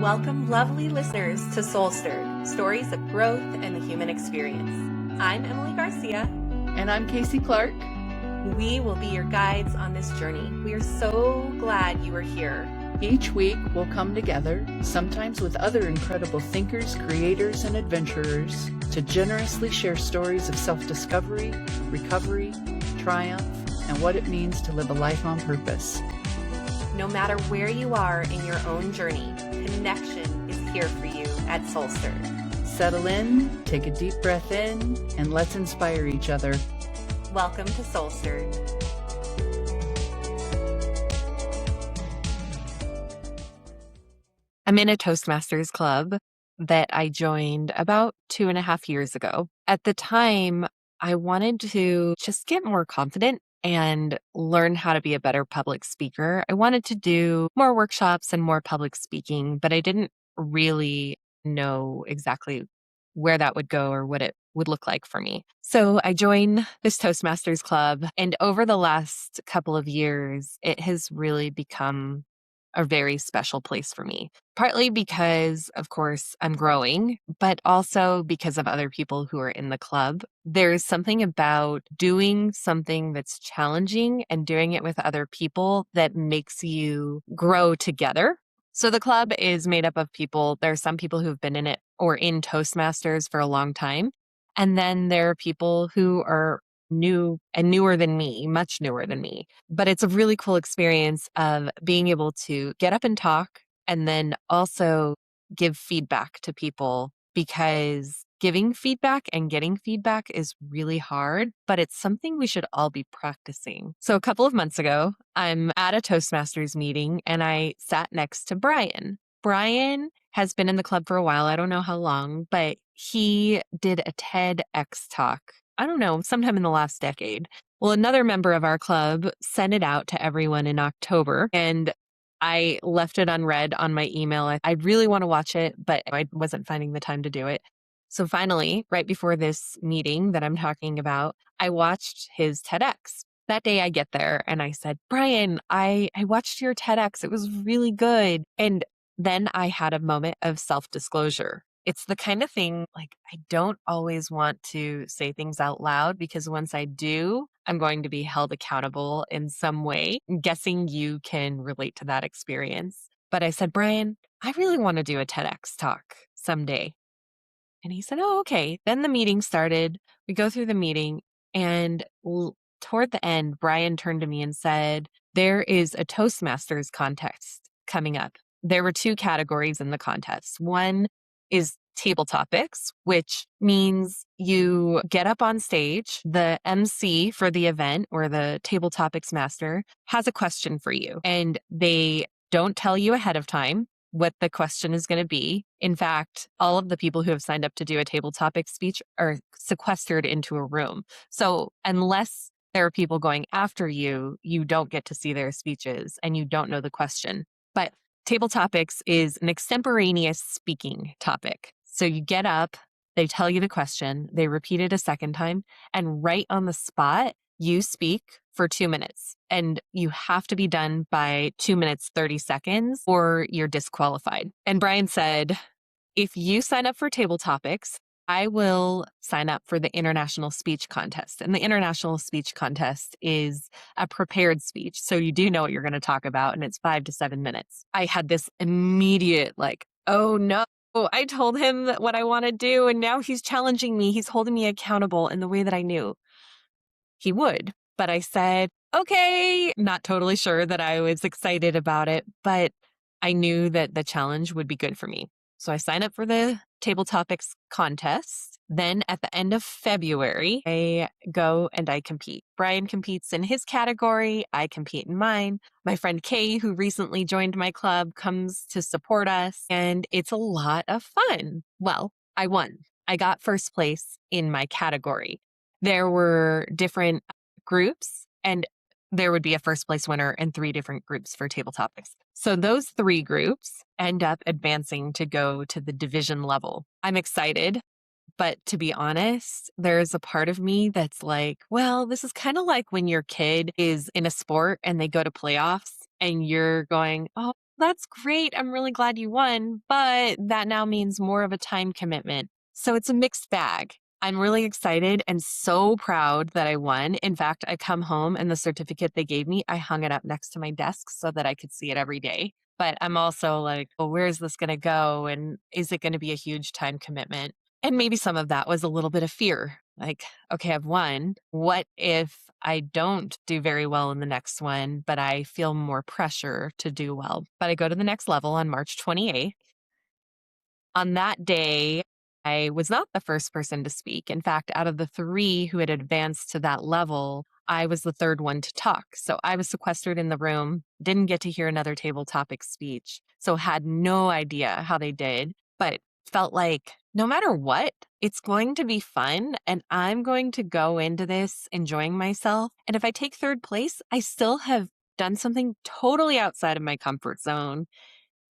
Welcome, lovely listeners, to Soul Stirred, stories of growth and the human experience. I'm Emily Garcia. And I'm Casey Clark. We will be your guides on this journey. We are so glad you are here. Each week we'll come together, sometimes with other incredible thinkers, creators, and adventurers, to generously share stories of self-discovery, recovery, triumph, and what it means to live a life on purpose. No matter where you are in your own journey, connection is here for you at Soul Stirred. Settle in, take a deep breath in, and let's inspire each other. Welcome to Soul Stirred. I'm in a Toastmasters club that I joined about 2.5 years ago. At the time, I wanted to just get more confident and learn how to be a better public speaker. I wanted to do more workshops and more public speaking, but I didn't really know exactly where that would go or what it would look like for me. So I joined this Toastmasters club, and over the last couple of years, it has really become a very special place for me. Partly because, of course, I'm growing, but also because of other people who are in the club. There's something about doing something that's challenging and doing it with other people that makes you grow together. So the club is made up of people. There are some people who've been in it or in Toastmasters for a long time. And then there are people who are new and newer than me, much newer than me. But it's a really cool experience of being able to get up and talk and then also give feedback to people, because giving feedback and getting feedback is really hard, but it's something we should all be practicing. So a couple of months ago, I'm at a Toastmasters meeting and I sat next to Brian. Brian has been in the club for a while. I don't know how long, but he did a TEDx talk. I don't know, sometime in the last decade. Well, another member of our club sent it out to everyone in October, and I left it unread on my email. I really want to watch it, but I wasn't finding the time to do it. So finally, right before this meeting that I'm talking about, I watched his TEDx. That day I get there and I said, Brian, I watched your TEDx. It was really good. And then I had a moment of self-disclosure. It's the kind of thing, like, I don't always want to say things out loud, because once I do, I'm going to be held accountable in some way. I'm guessing you can relate to that experience. But I said, Brian, I really want to do a TEDx talk someday. And he said, oh, okay. Then the meeting started. We go through the meeting, and toward the end, Brian turned to me and said, there is a Toastmasters contest coming up. There were 2 categories in the contest. One is table topics, which means you get up on stage. The MC for the event, or the table topics master, has a question for you, and they don't tell you ahead of time what the question is going to be. In fact, all of the people who have signed up to do a table topic speech are sequestered into a room. So unless there are people going after you, you don't get to see their speeches and you don't know the question. But table topics is an extemporaneous speaking topic. So you get up, they tell you the question, they repeat it a second time, and right on the spot, you speak for 2 minutes. And you have to be done by 2 minutes, 30 seconds, or you're disqualified. And Brian said, if you sign up for table topics, I will sign up for the international speech contest. And the international speech contest is a prepared speech. So you do know what you're going to talk about, and it's 5 to 7 minutes. I had this immediate, like, oh no, I told him what I want to do, and now he's challenging me. He's holding me accountable in the way that I knew he would. But I said, okay, not totally sure that I was excited about it, but I knew that the challenge would be good for me. So I signed up for the table topics contest. Then at the end of February, I go and I compete. Brian competes in his category. I compete in mine. My friend Kay, who recently joined my club, comes to support us, and it's a lot of fun. Well, I won. I got first place in my category. There were different groups, and there would be a first place winner and 3 different groups for table topics. So those 3 groups end up advancing to go to the division level. I'm excited, but to be honest, there's a part of me that's like, well, this is kind of like when your kid is in a sport and they go to playoffs and you're going, oh, That's great. I'm really glad you won, but that now means more of a time commitment. So it's a mixed bag. I'm really excited and so proud that I won. In fact, I come home and the certificate they gave me, I hung it up next to my desk so that I could see it every day. But I'm also like, well, where is this going to go? And is it going to be a huge time commitment? And maybe some of that was a little bit of fear. Like, okay, I've won. What if I don't do very well in the next one, but I feel more pressure to do well? But I go to the next level on March 28th. On that day, I was not the first person to speak. In fact, out of the three who had advanced to that level, I was the third one to talk. So I was sequestered in the room, didn't get to hear another table topic speech. So had no idea how they did, but felt like no matter what, it's going to be fun. And I'm going to go into this enjoying myself. And if I take third place, I still have done something totally outside of my comfort zone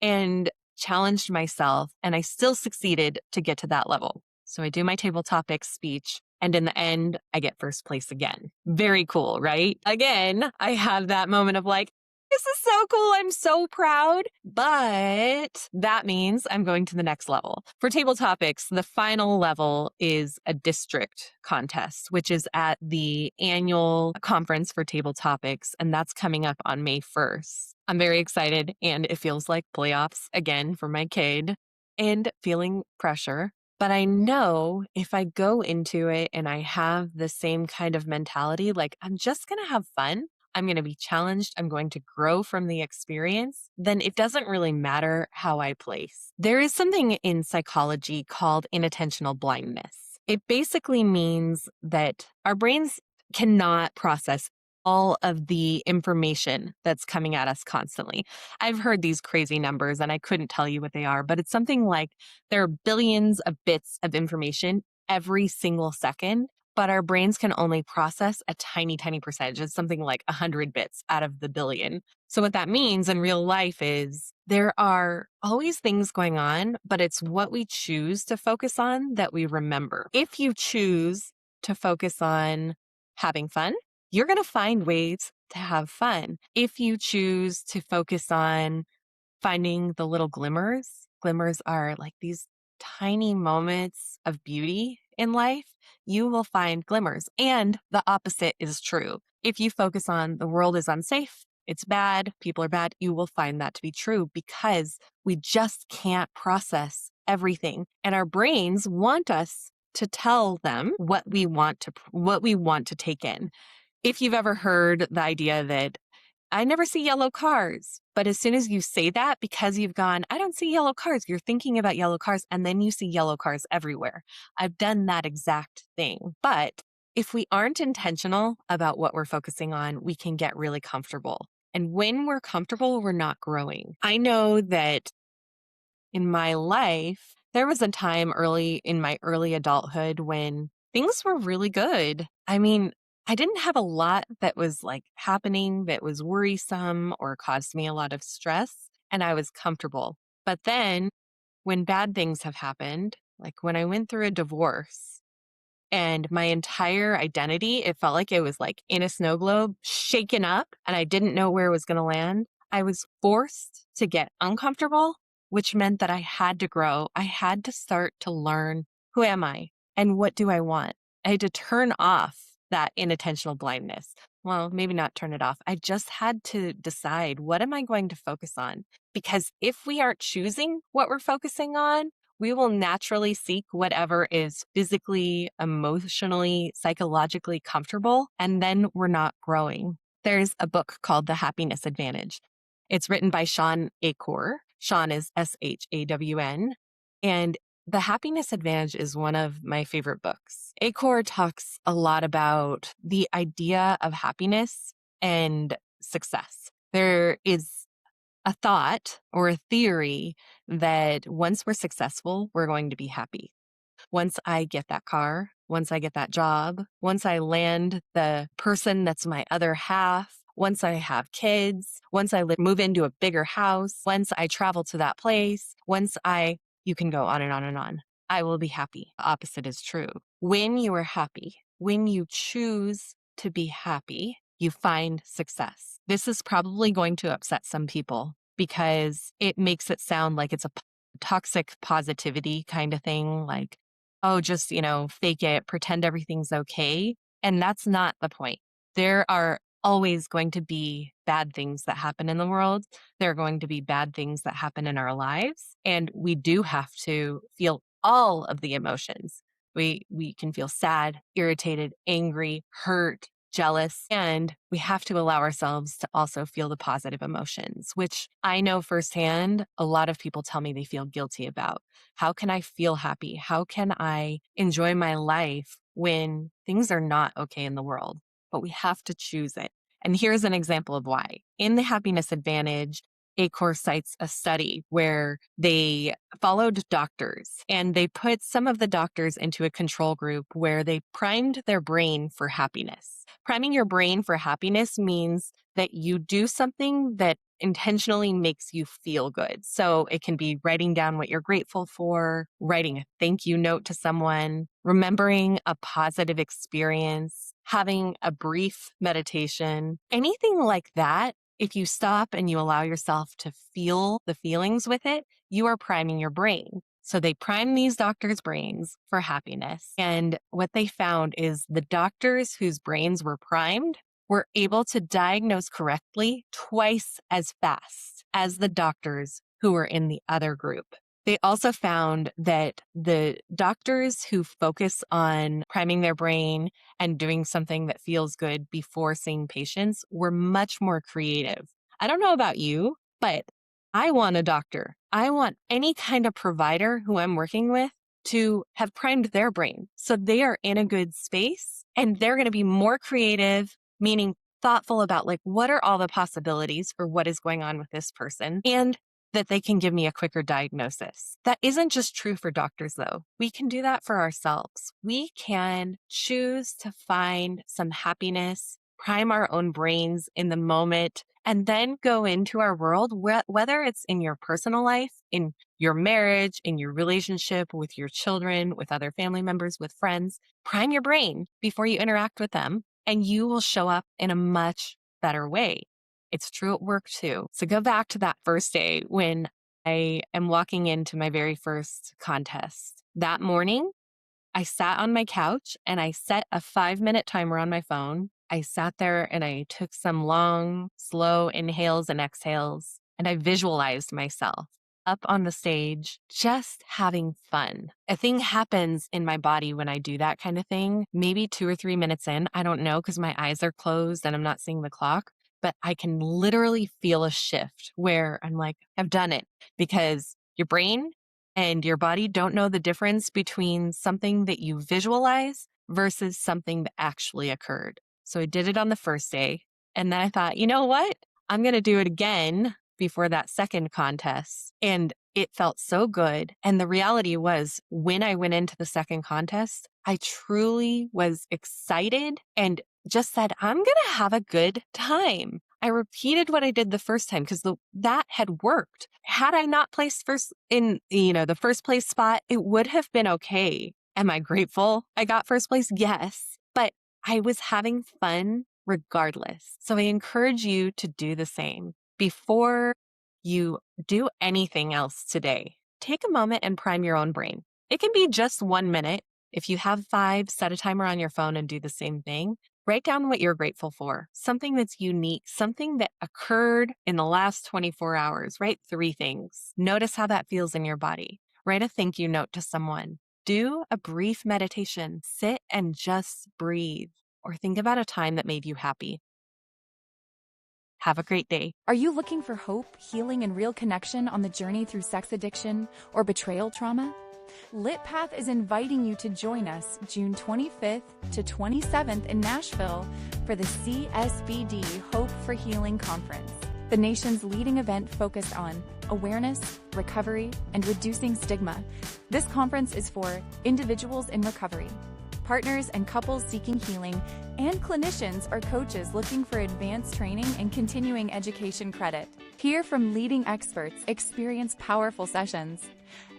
and challenged myself, and I still succeeded to get to that level. So I do my table topics speech, and in the end, I get first place again. Very cool, right? Again, I have that moment of like, this is so cool. I'm so proud. But that means I'm going to the next level. For table topics, the final level is a district contest, which is at the annual conference for table topics. And that's coming up on May 1st. I'm very excited, and it feels like playoffs again for my kid and feeling pressure. But I know if I go into it and I have the same kind of mentality, like I'm just going to have fun, I'm going to be challenged, I'm going to grow from the experience, then it doesn't really matter how I place. There is something in psychology called inattentional blindness. It basically means that our brains cannot process all of the information that's coming at us constantly. I've heard these crazy numbers and I couldn't tell you what they are, but it's something like there are billions of bits of information every single second, but our brains can only process a tiny, tiny percentage. It's something like 100 bits out of the billion. So what that means in real life is there are always things going on, but it's what we choose to focus on that we remember. If you choose to focus on having fun, you're going to find ways to have fun. If you choose to focus on finding the little glimmers, glimmers are like these tiny moments of beauty in life, you will find glimmers. And the opposite is true. If you focus on the world is unsafe, it's bad, people are bad, you will find that to be true because we just can't process everything. And our brains want us to tell them what we want to take in. If you've ever heard the idea that I never see yellow cars, but as soon as you say that, because you've gone, I don't see yellow cars, you're thinking about yellow cars, and then you see yellow cars everywhere. I've done that exact thing. But if we aren't intentional about what we're focusing on, we can get really comfortable. And when we're comfortable, we're not growing. I know that in my life, there was a time early in my early adulthood when things were really good. I mean, I didn't have a lot that was like happening that was worrisome or caused me a lot of stress, and I was comfortable. But then when bad things have happened, like when I went through a divorce, and my entire identity, it felt like it was like in a snow globe, shaken up, and I didn't know where it was going to land. I was forced to get uncomfortable, which meant that I had to grow. I had to start to learn, who am I and what do I want? I had to turn off that inattentional blindness. Well, maybe not turn it off. I just had to decide, what am I going to focus on? Because if we aren't choosing what we're focusing on, we will naturally seek whatever is physically, emotionally, psychologically comfortable, and then we're not growing. There's a book called The Happiness Advantage. It's written by Shawn Achor. Shawn is Shawn. And The Happiness Advantage is one of my favorite books. Achor talks a lot about the idea of happiness and success. There is a thought or a theory that once we're successful, we're going to be happy. Once I get that car, once I get that job, once I land the person that's my other half, once I have kids, once I move into a bigger house, once I travel to that place, you can go on and on and on. I will be happy. The opposite is true. When you are happy, when you choose to be happy, you find success. This is probably going to upset some people because it makes it sound like it's a toxic positivity kind of thing. Like, oh, just, fake it, pretend everything's okay. And that's not the point. There are always going to be bad things that happen in the world. There are going to be bad things that happen in our lives. And we do have to feel all of the emotions. We can feel sad, irritated, angry, hurt, jealous, and we have to allow ourselves to also feel the positive emotions, which I know firsthand a lot of people tell me they feel guilty about. How can I feel happy? How can I enjoy my life when things are not okay in the world? But we have to choose it. And here's an example of why. In the Happiness Advantage, a course cites a study where they followed doctors and they put some of the doctors into a control group where they primed their brain for happiness. Priming your brain for happiness means that you do something that intentionally makes you feel good. So it can be writing down what you're grateful for, writing a thank you note to someone, remembering a positive experience, having a brief meditation, anything like that. If you stop and you allow yourself to feel the feelings with it, you are priming your brain. So they prime these doctors' brains for happiness. And what they found is the doctors whose brains were primed were able to diagnose correctly twice as fast as the doctors who were in the other group. They also found that the doctors who focus on priming their brain and doing something that feels good before seeing patients were much more creative. I don't know about you, but I want a doctor. I want any kind of provider who I'm working with to have primed their brain so they are in a good space and they're going to be more creative, meaning thoughtful about like, what are all the possibilities for what is going on with this person, and that they can give me a quicker diagnosis. That isn't just true for doctors, though. We can do that for ourselves. We can choose to find some happiness, prime our own brains in the moment, and then go into our world, whether it's in your personal life, in your marriage, in your relationship with your children, with other family members, with friends. Prime your brain before you interact with them, and you will show up in a much better way. It's true at work too. So go back to that first day when I am walking into my very first contest. That morning, I sat on my couch and I set a 5-minute timer on my phone. I sat there and I took some long, slow inhales and exhales, and I visualized myself up on the stage, just having fun. A thing happens in my body when I do that kind of thing, maybe 2 or 3 minutes in. I don't know because my eyes are closed and I'm not seeing the clock. But I can literally feel a shift where I'm like, I've done it, because your brain and your body don't know the difference between something that you visualize versus something that actually occurred. So I did it on the first day. And then I thought, you know what? I'm going to do it again before that second contest. And it felt so good. And the reality was, when I went into the second contest, I truly was excited and just said, I'm going to have a good time. I repeated what I did the first time because that had worked. Had I not placed first in, the first place spot, it would have been okay. Am I grateful I got first place? Yes. But I was having fun regardless. So I encourage you to do the same. Before you do anything else today, take a moment and prime your own brain. It can be just 1 minute. If you have 5, set a timer on your phone and do the same thing. Write down what you're grateful for, something that's unique, something that occurred in the last 24 hours. Write 3 things. Notice how that feels in your body. Write a thank you note to someone. Do a brief meditation. Sit and just breathe, or think about a time that made you happy. Have a great day. Are you looking for hope, healing, and real connection on the journey through sex addiction or betrayal trauma? LitPath is inviting you to join us June 25th to 27th in Nashville for the CSBD Hope for Healing Conference, the nation's leading event focused on awareness, recovery, and reducing stigma. This conference is for individuals in recovery, partners and couples seeking healing, and clinicians or coaches looking for advanced training and continuing education credit. Hear from leading experts, experience powerful sessions,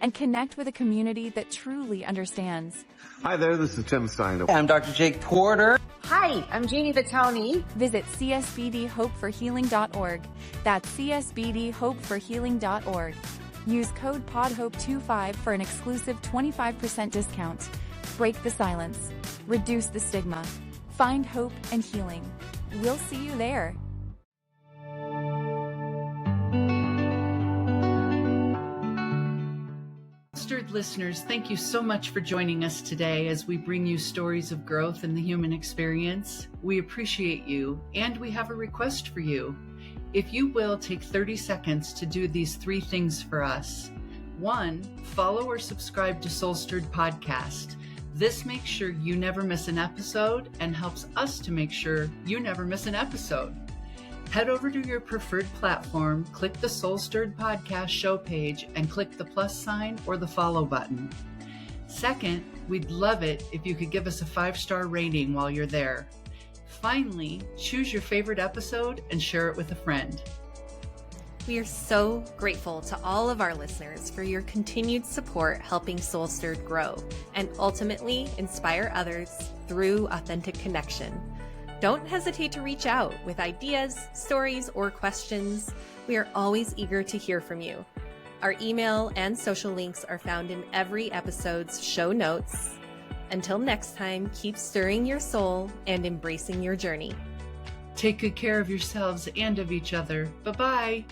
and connect with a community that truly understands. Hi there, this is Tim Stein. I'm Dr. Jake Porter. Hi, I'm Jeannie Vitoni. Visit csbdhopeforhealing.org. That's csbdhopeforhealing.org. Use code PODHOPE25 for an exclusive 25% discount. Break the silence. Reduce the stigma. Find hope and healing. We'll see you there. Stirred listeners, thank you so much for joining us today as we bring you stories of growth in the human experience. We appreciate you, and we have a request for you. If you will, take 30 seconds to do these 3 things for us. 1, follow or subscribe to Soul Stirred Podcast. This makes sure you never miss an episode and helps us to make sure you never miss an episode. Head over to your preferred platform, click the Soul Stirred Podcast show page, and click the plus sign or the follow button. Second, we'd love it if you could give us a 5-star rating while you're there. Finally, choose your favorite episode and share it with a friend. We are so grateful to all of our listeners for your continued support helping Soul Stirred grow and ultimately inspire others through authentic connection. Don't hesitate to reach out with ideas, stories, or questions. We are always eager to hear from you. Our email and social links are found in every episode's show notes. Until next time, keep stirring your soul and embracing your journey. Take good care of yourselves and of each other. Bye-bye.